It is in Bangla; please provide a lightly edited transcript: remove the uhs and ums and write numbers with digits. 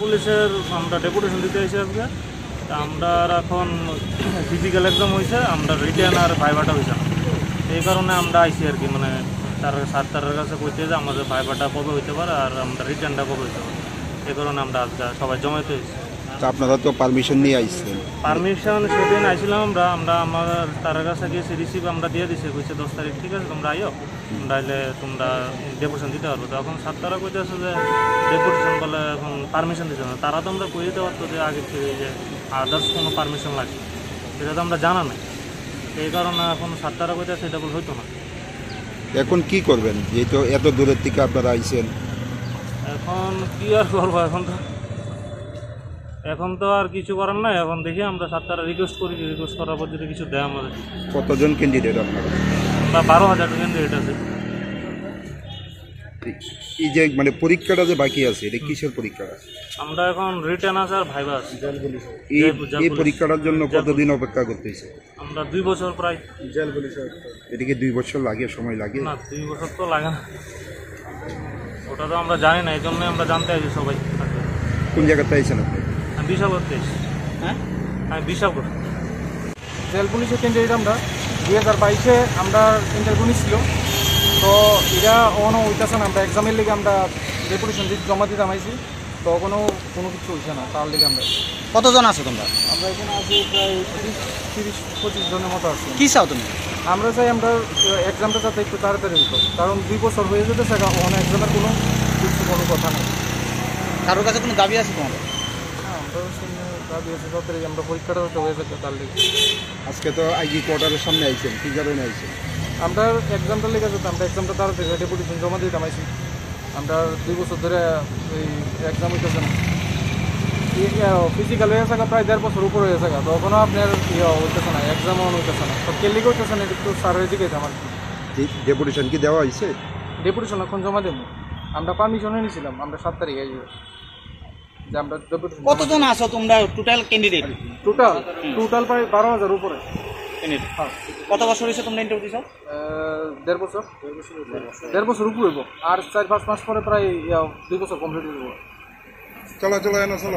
পুলিশের আমরা ডেপুটেশন দিতে এসে আজকে আমরা এখন ফিজিক্যাল এক্সাম হয়েছে, আমরা রিটার্ন আর ভাইভাটা হয়েছে না, এই কারণে আমরা আইসি আর কি, মানে স্যারের কাছে কইতে যে আমাদের ভাইভাটা কবে হইতে পারে আর আমরা রিটার্নটা কবে হইতে পারে, এই কারণে আমরা আজকে সবাই জমায়েত হয়েছি। আপনারা তো পারমিশন নিয়ে আইসছেন? পারমিশন সেদিন আইছিলাম আমরা আমার তার কাছে গিয়েছি, রিসিভ আমরা দিয়ে দিছি, কইছে 10 তারিখ ঠিক আছে তোমরা আইও, আইলে তোমরা ডেপুটেশন দিতে পারবো। তো এখন তারা কইতেছে যে ডেপুটেশন বলে এখন পারমিশন দিচ্ছে না, তারা তো আমরা কই দিতে পারতো যে আগে থেকে যে আদার্স কোনো পারমিশন লাগে, সেটা তো আমরা জানা নাই, এই কারণে এখন তারা কইতেছে এটা বলে হইতো না। এখন কি করবেন, যেহেতু এত দূরের থেকে আপনারা আইছেন? এখন কি আর করবো, এখন তো আর কিছু করার নাই, এখন দেখি আমরা তারা রিকোয়েস্ট করি, রিকোয়েস্ট করার পর যদি কিছু দেয় আমাদের। কতজন ক্যান্ডিডেট আপনারা? আমরা 12,000 ক্যান্ডিডেট আছে। এই যে মানে পরীক্ষাটা যে বাকি আছে, এটা কিসের পরীক্ষা? আমরা এখন রিটার্ন আছে আর ভাইবা আছে। এই পরীক্ষাটার জন্য কতদিন অপেক্ষা করতে হয়েছে? আমরা 2 বছর প্রায়। জেল পুলিশ এদিকে 2 বছর লাগে, সময় লাগে না, 2 বছর তো লাগে না, ওটা তো আমরা জানি না, এই জন্যই আমরা জানতে আছি সবাই। কোন জায়গাতে আইছেন আপনি? আমি বিশাল করতে এসেছি। হ্যাঁ, আমি বিশাল করি। জেল পুলিশের ক্যান্ডিডেট আমরা 2022-এ আমরা ইন্টারভিউ নিচ্ছিল, তো এটা অনো হইতেছে না, আমরা এক্সামের লিগে আমরা ডেপুটেশন জমা দিতে আইছি, তো কোনো কিছু হইছে না, তার লিগে আমরা। কতজন আছো তোমরা? আমরা এখানে আছি প্রায় 30-25 জনের মতো আছি। কি চাও তুমি? আমরা চাই আমরা এক্সামটা যাতে একটু তাড়াতাড়ি হতো, কারণ 2 বছর হয়ে যেতেছে, অনেক এক্সামের কোনো কথা নেই। কারোর কাছে কোনো দাবি আছে তোমাদের? হ্যাঁ, আমরা দাবি আছে তাড়াতাড়ি আমরা পরীক্ষাটা হতে হয়ে যাচ্ছে, তার লিগে। আজকে তো আইজি কোয়ার্টারের সামনে আইছেন, কি কারণে আইছেন? আমরা এক্সামটা লেগে যেতাম, আমরা এক্সামটা তাড়াতাড়ি ডেপুটেশন জমা দিতাম আইসি। আমরা 2 বছর ধরে এই এক্সাম হইতেছে না, ফিজিক্যাল হয়ে থাকা প্রায় 1.5 বছর উপরে হয়ে থাকা, তখনও আপনার হইতেছে না, এক্সামও হইতেছে না, সব কেলিকে হইতেছে না, একটু স্যার হয়ে জিজ্ঞাসা আমার। ডেপুটেশন কি দেওয়া হয়েছে? ডেপুটেশন এখন জমা দেবো, আমরা পারমিশনে নিয়েছিলাম, আমরা 7 তারিখে আসবো যে আমরা ডেপুটেশন। কতজন আছো তোমরা টোটাল ক্যান্ডিডেট? টোটাল প্রায় 12,000 উপরে। হ্যাঁ, কত বছর হয়েছে তোমরা ইন্টারভিউ দিছো? 1.5 বছর উপরে হইব, আর 4-5 মাস পরে প্রায় 2 বছর কমপ্লিট হইব। চলো চলো, এনো চলো।